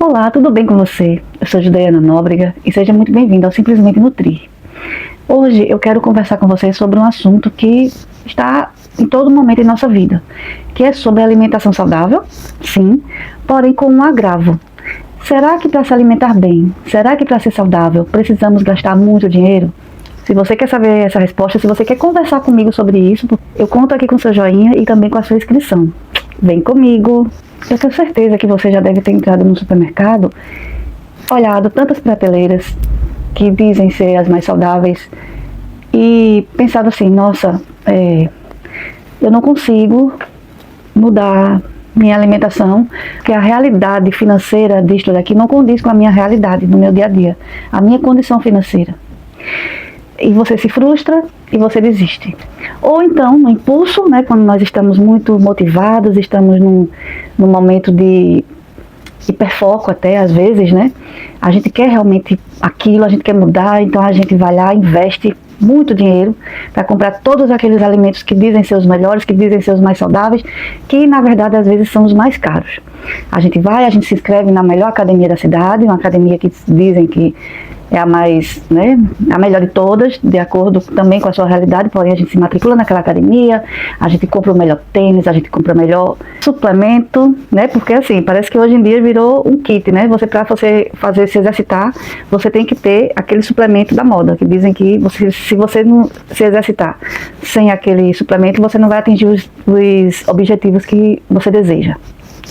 Olá, tudo bem com você? Eu sou Judeana Nóbrega e seja muito bem-vindo ao Simplesmente Nutrir. Hoje eu quero conversar com vocês sobre um assunto que está em todo momento em nossa vida, que é sobre a alimentação saudável, sim, porém com um agravo. Será que para se alimentar bem, será que para ser saudável precisamos gastar muito dinheiro? Se você quer saber essa resposta, se você quer conversar comigo sobre isso, eu conto aqui com seu joinha e também com a sua inscrição. Vem comigo! Eu tenho certeza que você já deve ter entrado no supermercado, olhado tantas prateleiras que dizem ser as mais saudáveis e pensado assim, nossa, eu não consigo mudar minha alimentação, porque a realidade financeira disto daqui não condiz com a minha realidade no meu dia a dia, a minha condição financeira. E você se frustra e você desiste. Ou então, no impulso, né, quando nós estamos muito motivados, estamos num momento de hiperfoco até, às vezes, né? A gente quer realmente aquilo, a gente quer mudar, então a gente vai lá, investe muito dinheiro para comprar todos aqueles alimentos que dizem ser os melhores, que dizem ser os mais saudáveis, que na verdade às vezes são os mais caros. A gente vai, a gente se inscreve na melhor academia da cidade, uma academia que dizem que é a mais, né, a melhor de todas, de acordo também com a sua realidade, porém a gente se matricula naquela academia, a gente compra o melhor tênis, a gente compra o melhor suplemento, né, porque assim, parece que hoje em dia virou um kit, né, para você fazer se exercitar, você tem que ter aquele suplemento da moda, que dizem que se você não se exercitar sem aquele suplemento, você não vai atingir os objetivos que você deseja.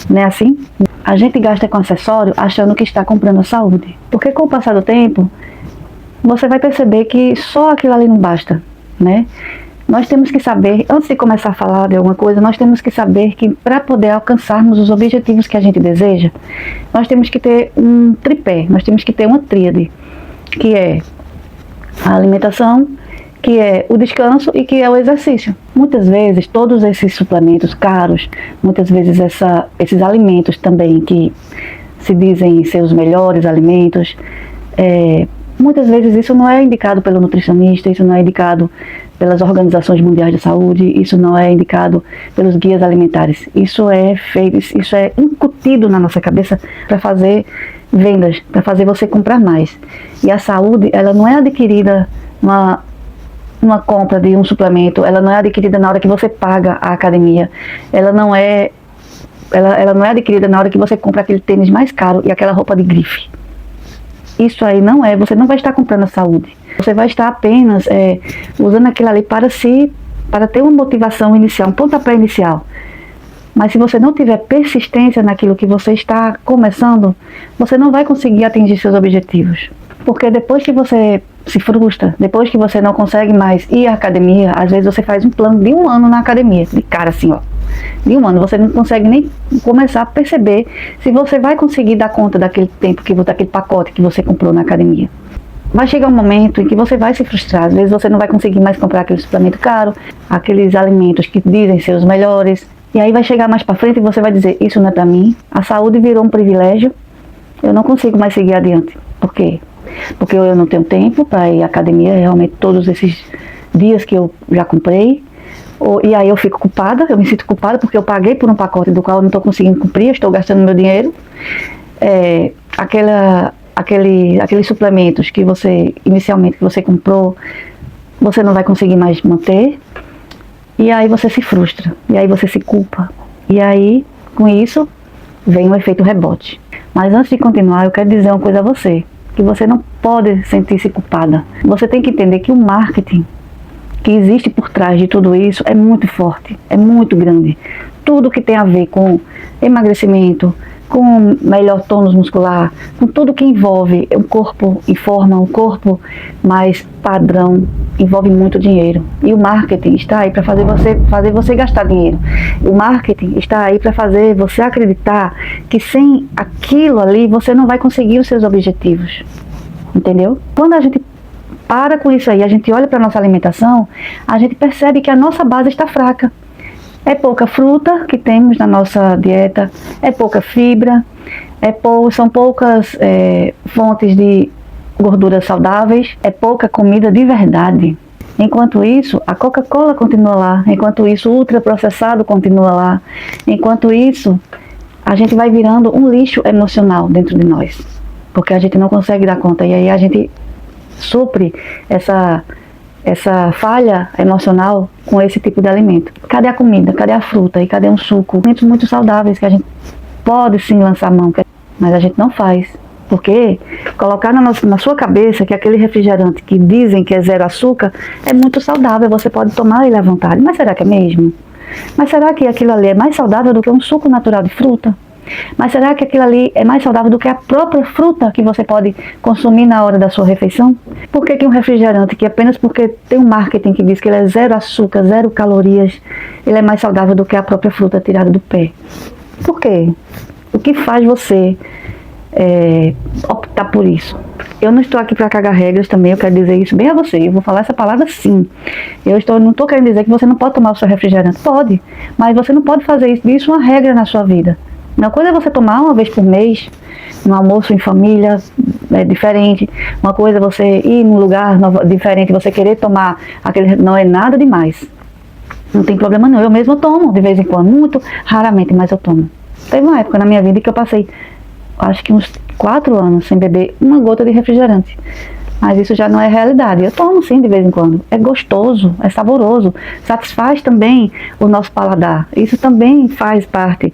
Não é assim? A gente gasta com acessório achando que está comprando a saúde. Porque com o passar do tempo, você vai perceber que só aquilo ali não basta, né? Nós temos que saber, antes de começar a falar de alguma coisa, nós temos que saber que para poder alcançarmos os objetivos que a gente deseja, nós temos que ter um tripé, nós temos que ter uma tríade, que é a alimentação, que é o descanso e que é o exercício. Muitas vezes, todos esses suplementos caros, muitas vezes esses alimentos também que se dizem ser os melhores alimentos, muitas vezes isso não é indicado pelo nutricionista, isso não é indicado pelas organizações mundiais de saúde, isso não é indicado pelos guias alimentares. Isso é feito, isso é incutido na nossa cabeça para fazer vendas, para fazer você comprar mais. E a saúde, ela não é adquirida uma compra de um suplemento, ela não é adquirida na hora que você paga a academia, ela não é adquirida na hora que você compra aquele tênis mais caro e aquela roupa de grife. Isso aí você não vai estar comprando a saúde, você vai estar apenas usando aquilo ali para ter uma motivação inicial, um pontapé inicial. Mas se você não tiver persistência naquilo que você está começando, você não vai conseguir atingir seus objetivos. Porque depois que você se frustra, depois que você não consegue mais ir à academia, às vezes você faz um plano de 1 ano na academia, de cara assim, ó. De 1 ano, você não consegue nem começar a perceber se você vai conseguir dar conta daquele tempo, daquele pacote que você comprou na academia. Vai chegar um momento em que você vai se frustrar, às vezes você não vai conseguir mais comprar aquele suplemento caro, aqueles alimentos que dizem ser os melhores, e aí vai chegar mais pra frente e você vai dizer, isso não é pra mim, a saúde virou um privilégio, eu não consigo mais seguir adiante. Por quê? Porque eu não tenho tempo para ir à academia realmente todos esses dias que eu já comprei, e aí eu fico culpada, eu me sinto culpada porque eu paguei por um pacote do qual eu não estou conseguindo cumprir, eu estou gastando meu dinheiro. Aqueles suplementos que você inicialmente que você comprou, você não vai conseguir mais manter, e aí você se frustra, e aí você se culpa, e aí com isso vem um efeito rebote. Mas antes de continuar, eu quero dizer uma coisa a você, que você não pode sentir-se culpada. Você tem que entender que o marketing que existe por trás de tudo isso é muito forte, é muito grande. Tudo que tem a ver com emagrecimento, com melhor tônus muscular, com tudo que envolve um corpo em forma, um corpo mais padrão, envolve muito dinheiro. E o marketing está aí para fazer você gastar dinheiro. O marketing está aí para fazer você acreditar que sem aquilo ali você não vai conseguir os seus objetivos. Entendeu? Quando a gente para com isso aí, a gente olha para a nossa alimentação, a gente percebe que a nossa base está fraca. É pouca fruta que temos na nossa dieta, é pouca fibra, são poucas fontes de gorduras saudáveis, é pouca comida de verdade. Enquanto isso, a Coca-Cola continua lá, enquanto isso, o ultraprocessado continua lá, enquanto isso, a gente vai virando um lixo emocional dentro de nós, porque a gente não consegue dar conta, e aí a gente supre essa falha emocional com esse tipo de alimento. Cadê a comida? Cadê a fruta? E cadê um suco? Alimentos muito saudáveis que a gente pode sim lançar mão, mas a gente não faz. Porque colocar na sua cabeça que aquele refrigerante que dizem que é zero açúcar é muito saudável, você pode tomar ele à vontade. Mas será que é mesmo? Mas será que aquilo ali é mais saudável do que um suco natural de fruta? Mas será que aquilo ali é mais saudável do que a própria fruta que você pode consumir na hora da sua refeição? Por que um refrigerante, que apenas porque tem um marketing que diz que ele é zero açúcar, zero calorias, ele é mais saudável do que a própria fruta tirada do pé? Por quê? O que faz você optar por isso? Eu não estou aqui para cagar regras também, eu quero dizer isso bem a você, eu vou falar essa palavra sim. Não estou querendo dizer que você não pode tomar o seu refrigerante, pode, mas você não pode fazer disso uma regra na sua vida. Uma coisa é você tomar uma vez por mês, um almoço em família diferente, uma coisa é você ir num lugar diferente, você querer tomar aquele, não é nada demais. Não tem problema não, eu mesma tomo de vez em quando, muito raramente, mas eu tomo. Teve uma época na minha vida que eu passei, acho que uns 4 anos sem beber uma gota de refrigerante. Mas isso já não é realidade. Eu tomo sim de vez em quando. É gostoso, é saboroso, satisfaz também o nosso paladar. Isso também faz parte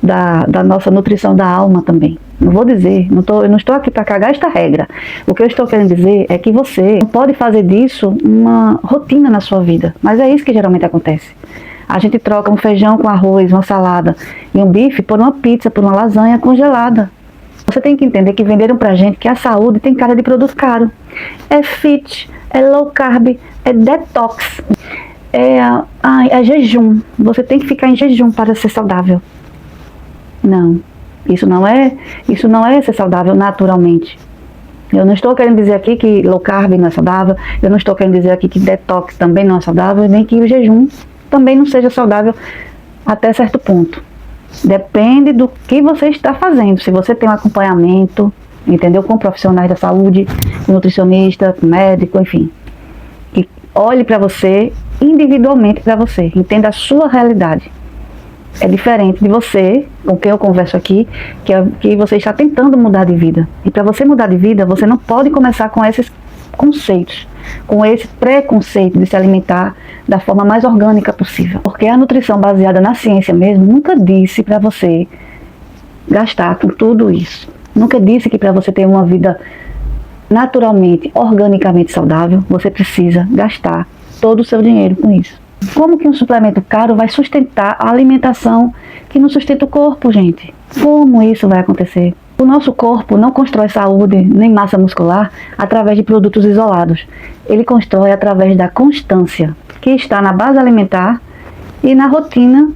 da nossa nutrição da alma também. Não vou dizer, eu não estou aqui para cagar esta regra. O que eu estou querendo dizer é que você não pode fazer disso uma rotina na sua vida. Mas é isso que geralmente acontece. A gente troca um feijão com arroz, uma salada e um bife por uma pizza, por uma lasanha congelada. Você tem que entender que venderam pra gente que a saúde tem cara de produto caro. É fit, é low carb, é detox, é jejum. Você tem que ficar em jejum para ser saudável. Não, isso não é ser saudável naturalmente. Eu não estou querendo dizer aqui que low carb não é saudável, eu não estou querendo dizer aqui que detox também não é saudável, nem que o jejum também não seja saudável até certo ponto. Depende do que você está fazendo. Se você tem um acompanhamento, entendeu? Com profissionais da saúde, nutricionista, médico, enfim. Que olhe para você, individualmente para você. Entenda a sua realidade. É diferente de você, com quem eu converso aqui, que você está tentando mudar de vida. E para você mudar de vida, você não pode começar com esses conceitos, com esse preconceito de se alimentar da forma mais orgânica possível. Porque a nutrição baseada na ciência mesmo nunca disse para você gastar com tudo isso. Nunca disse que para você ter uma vida naturalmente, organicamente saudável, você precisa gastar todo o seu dinheiro com isso. Como que um suplemento caro vai sustentar a alimentação que não sustenta o corpo, gente? Como isso vai acontecer? O nosso corpo não constrói saúde nem massa muscular através de produtos isolados. Ele constrói através da constância, que está na base alimentar e na rotina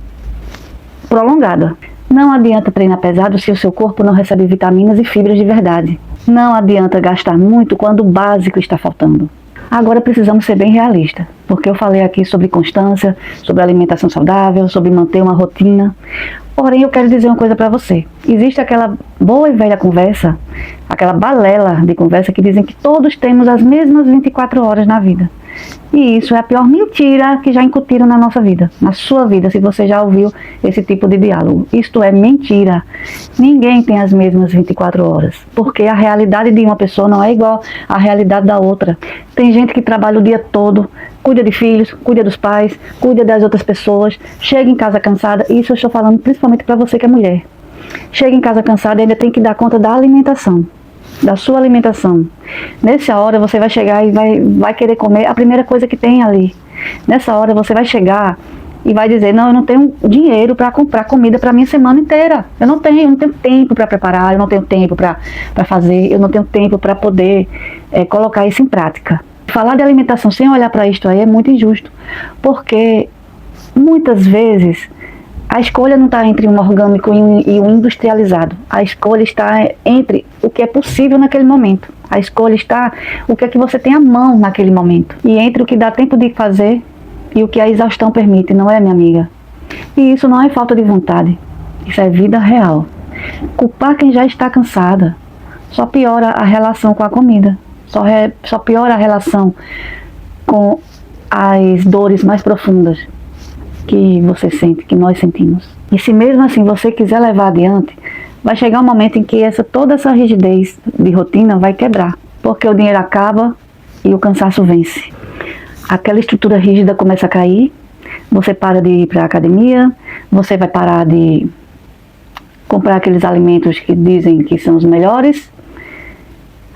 prolongada. Não adianta treinar pesado se o seu corpo não recebe vitaminas e fibras de verdade. Não adianta gastar muito quando o básico está faltando. Agora precisamos ser bem realistas, porque eu falei aqui sobre constância, sobre alimentação saudável, sobre manter uma rotina. Porém, eu quero dizer uma coisa para você. Existe aquela boa e velha conversa, aquela balela de conversa que dizem que todos temos as mesmas 24 horas na vida. E isso é a pior mentira que já incutiram na nossa vida, na sua vida, se você já ouviu esse tipo de diálogo. Isto é mentira. Ninguém tem as mesmas 24 horas, porque a realidade de uma pessoa não é igual à realidade da outra. Tem gente que trabalha o dia todo, cuida de filhos, cuida dos pais, cuida das outras pessoas, chega em casa cansada, e isso eu estou falando principalmente para você que é mulher. Chega em casa cansada e ainda tem que dar conta da alimentação, da sua alimentação. Nessa hora você vai chegar e vai querer comer a primeira coisa que tem ali. Nessa hora você vai chegar e vai dizer, não, eu não tenho dinheiro para comprar comida para minha semana inteira. Eu não tenho tempo para preparar, eu não tenho tempo para fazer, eu não tenho tempo para poder colocar isso em prática. Falar de alimentação sem olhar para isto aí é muito injusto, porque muitas vezes a escolha não está entre um orgânico e um industrializado. A escolha está entre o que é possível naquele momento. A escolha está o que é que você tem à mão naquele momento. E entre o que dá tempo de fazer e o que a exaustão permite, não é, minha amiga? E isso não é falta de vontade. Isso é vida real. Culpar quem já está cansada só piora a relação com a comida. Só piora a relação com as dores mais profundas. que você sente, que nós sentimos. E se mesmo assim você quiser levar adiante, vai chegar um momento em que toda essa rigidez de rotina vai quebrar, porque o dinheiro acaba e o cansaço vence. Aquela estrutura rígida começa a cair, você para de ir para a academia, você vai parar de comprar aqueles alimentos que dizem que são os melhores,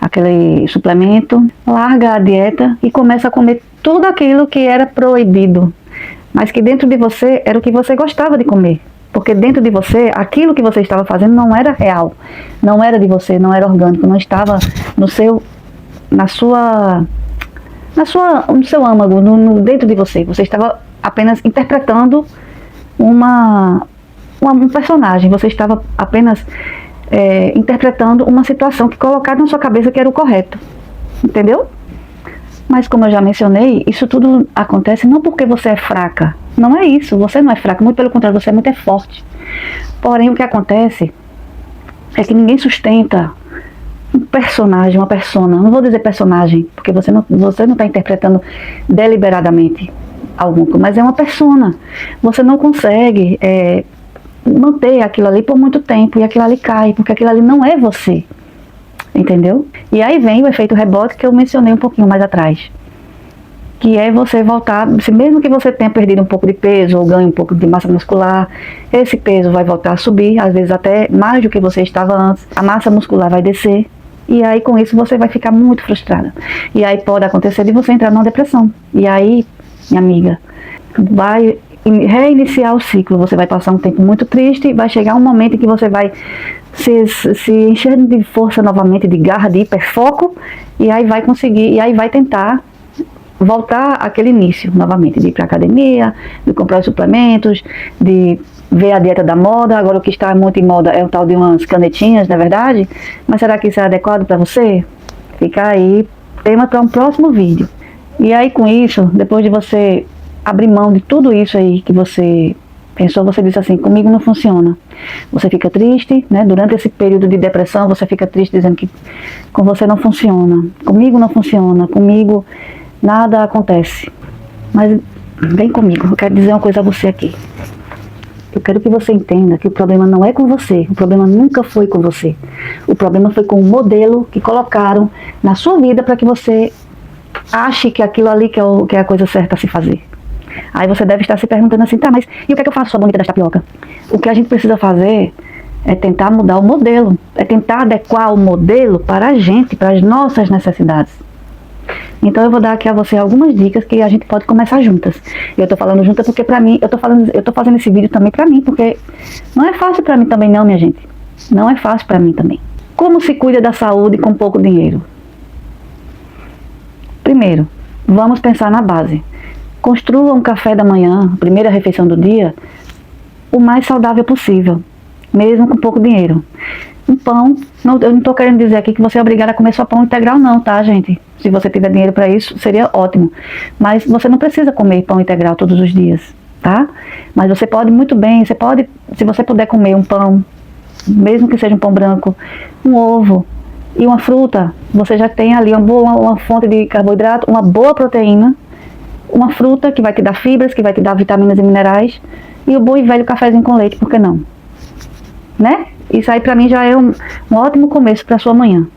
aquele suplemento, larga a dieta e começa a comer tudo aquilo que era proibido, mas que dentro de você era o que você gostava de comer. Porque dentro de você, aquilo que você estava fazendo não era real, não era de você, não era orgânico, não estava no seu âmago, dentro de você. Você estava apenas interpretando um personagem, você estava apenas interpretando uma situação que colocaram na sua cabeça que era o correto, entendeu? Mas como eu já mencionei, isso tudo acontece não porque você é fraca, não é isso, você não é fraca, muito pelo contrário, você é muito forte. Porém, o que acontece é que ninguém sustenta um personagem, uma persona, não vou dizer personagem, porque você não está interpretando deliberadamente algo, mas é uma persona. Você não consegue manter aquilo ali por muito tempo e aquilo ali cai, porque aquilo ali não é você, entendeu? E aí vem o efeito rebote que eu mencionei um pouquinho mais atrás, que é você voltar, mesmo que você tenha perdido um pouco de peso ou ganhe um pouco de massa muscular, esse peso vai voltar a subir, às vezes até mais do que você estava antes, a massa muscular vai descer, e aí com isso você vai ficar muito frustrada. E aí pode acontecer de você entrar numa depressão. E aí, minha amiga, vai reiniciar o ciclo, você vai passar um tempo muito triste, vai chegar um momento em que você vai se encher de força novamente, de garra, de hiperfoco, e aí vai conseguir, e aí vai tentar voltar àquele início novamente, de ir para a academia, de comprar os suplementos, de ver a dieta da moda. Agora o que está muito em moda é o tal de umas canetinhas, não é verdade? Mas será que isso é adequado para você? Fica aí, tema para um próximo vídeo. E aí com isso, depois de você abrir mão de tudo isso aí que você pensou, você disse assim, comigo não funciona. Você fica triste, né? Durante esse período de depressão, você fica triste dizendo que com você não funciona, comigo não funciona, comigo nada acontece. Mas vem comigo, eu quero dizer uma coisa a você aqui. Eu quero que você entenda que o problema não é com você, o problema nunca foi com você. O problema foi com o modelo que colocaram na sua vida para que você ache que aquilo ali que é a coisa certa a se fazer. Aí você deve estar se perguntando assim, tá, mas e o que é que eu faço, sua bonita das tapioca? O que a gente precisa fazer é tentar mudar o modelo, é tentar adequar o modelo para a gente, para as nossas necessidades. Então eu vou dar aqui a você algumas dicas que a gente pode começar juntas. E eu tô falando juntas porque pra mim, eu tô fazendo esse vídeo também pra mim, porque não é fácil pra mim também não, minha gente. Não é fácil pra mim também. Como se cuida da saúde com pouco dinheiro? Primeiro, vamos pensar na base. Construa um café da manhã, a primeira refeição do dia, o mais saudável possível, mesmo com pouco dinheiro. Um pão, eu não estou querendo dizer aqui que você é obrigado a comer só pão integral não, tá, gente? Se você tiver dinheiro para isso, seria ótimo. Mas você não precisa comer pão integral todos os dias, tá? Mas você pode muito bem, se você puder comer um pão, mesmo que seja um pão branco, um ovo e uma fruta, você já tem ali uma fonte de carboidrato, uma boa proteína, uma fruta que vai te dar fibras, que vai te dar vitaminas e minerais, e o bom e velho cafezinho com leite, por que não? Né? Isso aí pra mim já é um ótimo começo para sua manhã.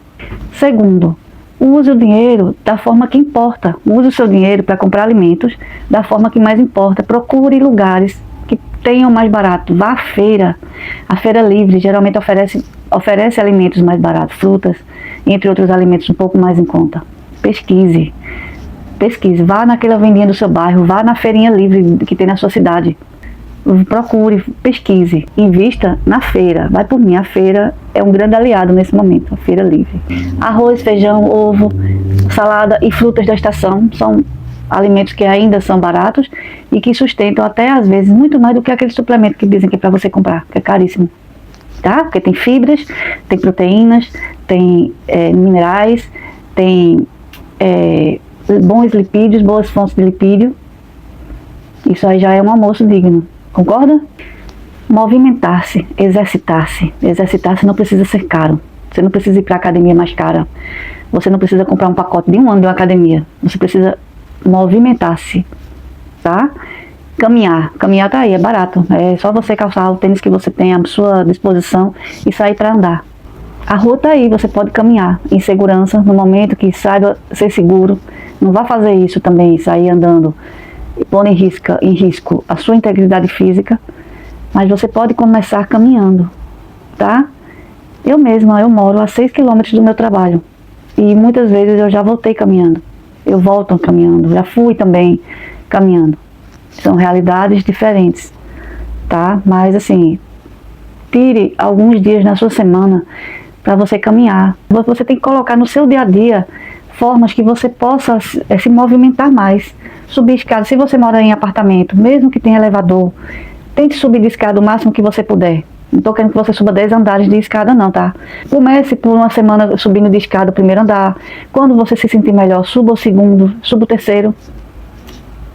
Segundo, use o dinheiro da forma que importa. Use o seu dinheiro para comprar alimentos da forma que mais importa. Procure lugares que tenham mais barato. Vá à feira. A feira livre geralmente oferece alimentos mais baratos, frutas, entre outros alimentos um pouco mais em conta. Pesquise. Vá naquela vendinha do seu bairro, vá na feirinha livre que tem na sua cidade. Procure, pesquise, invista na feira. Vai por mim, a feira é um grande aliado nesse momento, a feira livre. Arroz, feijão, ovo, salada e frutas da estação são alimentos que ainda são baratos e que sustentam até às vezes muito mais do que aquele suplemento que dizem que é para você comprar, que é caríssimo, tá? Porque tem fibras, tem proteínas, tem minerais, tem bons lipídios, boas fontes de lipídio. Isso aí já é um almoço digno. Concorda? Movimentar-se, exercitar-se. Exercitar-se não precisa ser caro. Você não precisa ir para a academia mais cara. Você não precisa comprar um pacote de um ano de uma academia. Você precisa movimentar-se, tá? Caminhar. Caminhar tá aí, é barato. É só você calçar o tênis que você tem à sua disposição e sair para andar. A rua tá aí, você pode caminhar em segurança, no momento que saiba ser seguro. Não vá fazer isso também, sair andando, pondo em risco a sua integridade física, mas você pode começar caminhando, tá? Eu mesma, eu moro a 6 quilômetros do meu trabalho e muitas vezes eu já voltei caminhando. Eu volto caminhando, já fui também caminhando. São realidades diferentes, tá? Mas assim, tire alguns dias na sua semana para você caminhar. Você tem que colocar no seu dia a dia formas que você possa se movimentar mais. Subir escada, se você mora em apartamento, mesmo que tenha elevador, tente subir de escada o máximo que você puder. Não estou querendo que você suba 10 andares de escada não, tá? Comece por uma semana subindo de escada o primeiro andar. Quando você se sentir melhor, suba o segundo, suba o terceiro,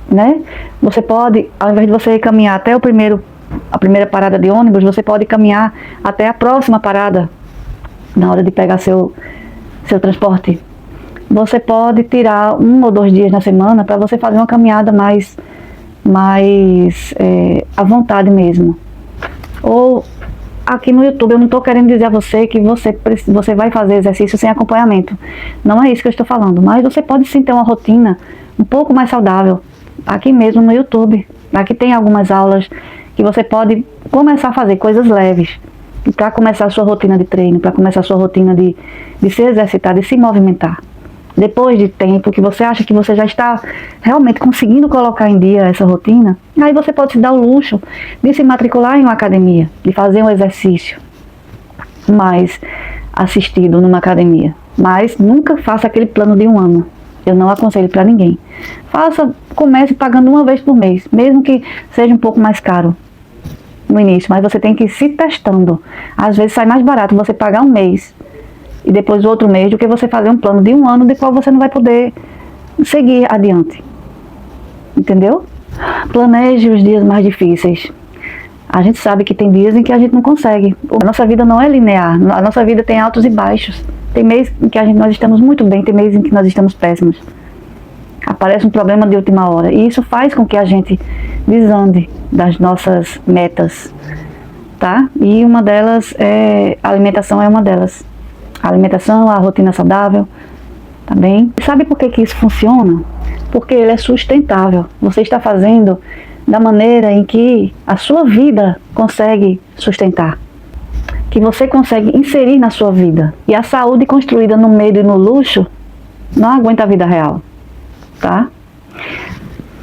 né? Você pode, ao invés de você caminhar até a primeira parada de ônibus, você pode caminhar até a próxima parada, na hora de pegar seu transporte. Você pode tirar 1 ou 2 dias na semana para você fazer uma caminhada mais à vontade mesmo. Ou aqui no YouTube, eu não estou querendo dizer a você que você vai fazer exercício sem acompanhamento. Não é isso que eu estou falando, mas você pode sim ter uma rotina um pouco mais saudável. Aqui mesmo no YouTube. Aqui tem algumas aulas que você pode começar a fazer coisas leves. Para começar a sua rotina de treino, para começar a sua rotina de se exercitar, de se movimentar. Depois de tempo que você acha que você já está realmente conseguindo colocar em dia essa rotina, aí você pode se dar o luxo de se matricular em uma academia, de fazer um exercício mais assistido numa academia. Mas nunca faça aquele plano de 1 ano. Eu não aconselho para ninguém. Comece pagando 1 vez por mês, mesmo que seja um pouco mais caro no início, mas você tem que ir se testando. Às vezes sai mais barato você pagar 1 mês e depois outro mês do que você fazer um plano de 1 ano, depois você não vai poder seguir adiante. Entendeu? Planeje os dias mais difíceis. A gente sabe que tem dias em que a gente não consegue. A nossa vida não é linear. A nossa vida tem altos e baixos. Tem meses em que nós estamos muito bem, tem meses em que nós estamos péssimos. Aparece um problema de última hora. E isso faz com que a gente desande das nossas metas, tá? E uma delas a alimentação é uma delas. A alimentação, a rotina saudável, tá bem? E sabe por que isso funciona? Porque ele é sustentável. Você está fazendo da maneira em que a sua vida consegue sustentar, que você consegue inserir na sua vida. E a saúde construída no medo e no luxo não aguenta a vida real, tá?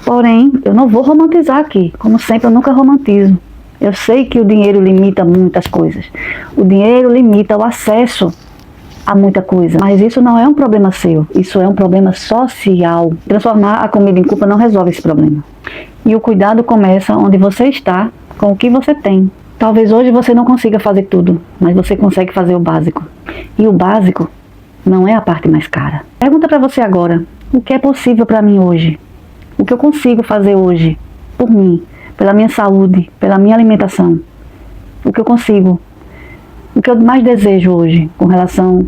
Porém, eu não vou romantizar aqui. Como sempre, eu nunca romantizo. Eu sei que o dinheiro limita muitas coisas. O dinheiro limita o acesso a muita coisa. Mas isso não é um problema seu. Isso é um problema social. Transformar a comida em culpa não resolve esse problema. E o cuidado começa onde você está, com o que você tem. Talvez hoje você não consiga fazer tudo, mas você consegue fazer o básico. E o básico não é a parte mais cara. Pergunta para você agora, o que é possível para mim hoje? O que eu consigo fazer hoje por mim, pela minha saúde, pela minha alimentação? O que eu consigo? O que eu mais desejo hoje com relação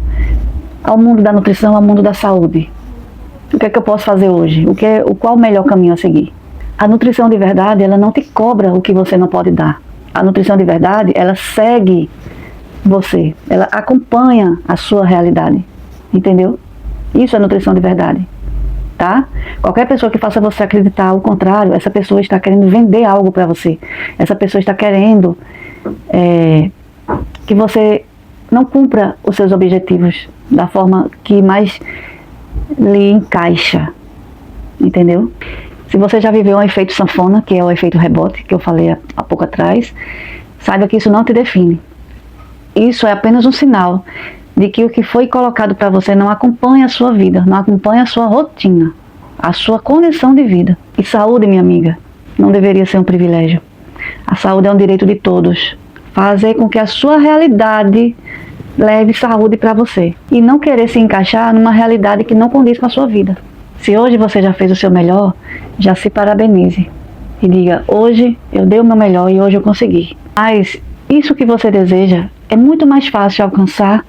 ao mundo da nutrição, ao mundo da saúde? O que é que eu posso fazer hoje? Qual o melhor caminho a seguir? A nutrição de verdade, ela não te cobra o que você não pode dar. A nutrição de verdade, ela segue você, ela acompanha a sua realidade, entendeu? Isso é nutrição de verdade, tá? Qualquer pessoa que faça você acreditar o contrário, essa pessoa está querendo vender algo para você. Essa pessoa está querendo que você não cumpra os seus objetivos da forma que mais lhe encaixa, entendeu? Se você já viveu um efeito sanfona, que é o efeito rebote, que eu falei há pouco atrás, saiba que isso não te define. Isso é apenas um sinal de que o que foi colocado para você não acompanha a sua vida, não acompanha a sua rotina, a sua condição de vida. E saúde, minha amiga, não deveria ser um privilégio. A saúde é um direito de todos. Fazer com que a sua realidade leve saúde para você. E não querer se encaixar numa realidade que não condiz com a sua vida. Se hoje você já fez o seu melhor, já se parabenize. E diga, hoje eu dei o meu melhor e hoje eu consegui. Mas isso que você deseja é muito mais fácil de alcançar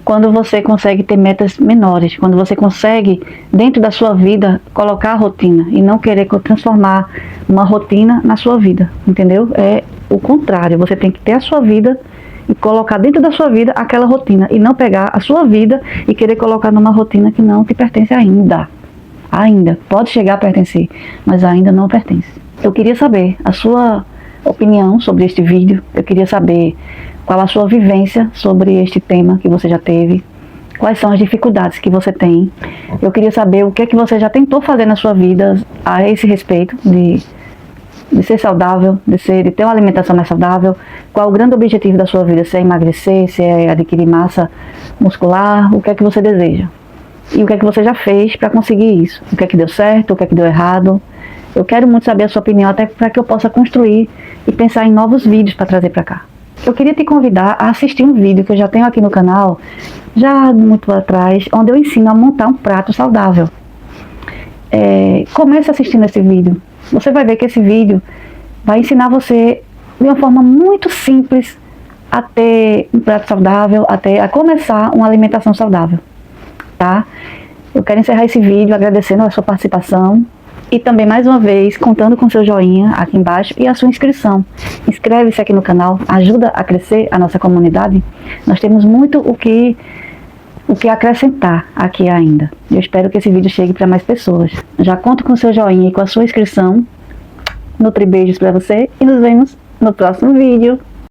quando você consegue ter metas menores, quando você consegue, dentro da sua vida, colocar a rotina e não querer transformar uma rotina na sua vida, entendeu? É o contrário, você tem que ter a sua vida e colocar dentro da sua vida aquela rotina e não pegar a sua vida e querer colocar numa rotina que não te pertence ainda. Ainda, pode chegar a pertencer, mas ainda não pertence. Eu queria saber a sua opinião sobre este vídeo, eu queria saber qual a sua vivência sobre este tema que você já teve, quais são as dificuldades que você tem. Eu queria saber o que é que você já tentou fazer na sua vida a esse respeito, de ser saudável, de ter uma alimentação mais saudável, qual o grande objetivo da sua vida, se é emagrecer, se é adquirir massa muscular, o que é que você deseja. E o que é que você já fez para conseguir isso, o que é que deu certo, o que é que deu errado. Eu quero muito saber a sua opinião, até para que eu possa construir e pensar em novos vídeos para trazer para cá. Eu queria te convidar a assistir um vídeo que eu já tenho aqui no canal, já muito atrás, onde eu ensino a montar um prato saudável. Comece assistindo esse vídeo. Você vai ver que esse vídeo vai ensinar você de uma forma muito simples a ter um prato saudável, até a começar uma alimentação saudável, tá? Eu quero encerrar esse vídeo agradecendo a sua participação e também mais uma vez contando com seu joinha aqui embaixo e a sua inscrição. Inscreve-se aqui no canal, ajuda a crescer a nossa comunidade. Nós temos muito o que acrescentar aqui ainda. Eu espero que esse vídeo chegue para mais pessoas. Já conto com seu joinha e com a sua inscrição. Nutri beijos para você e nos vemos no próximo vídeo.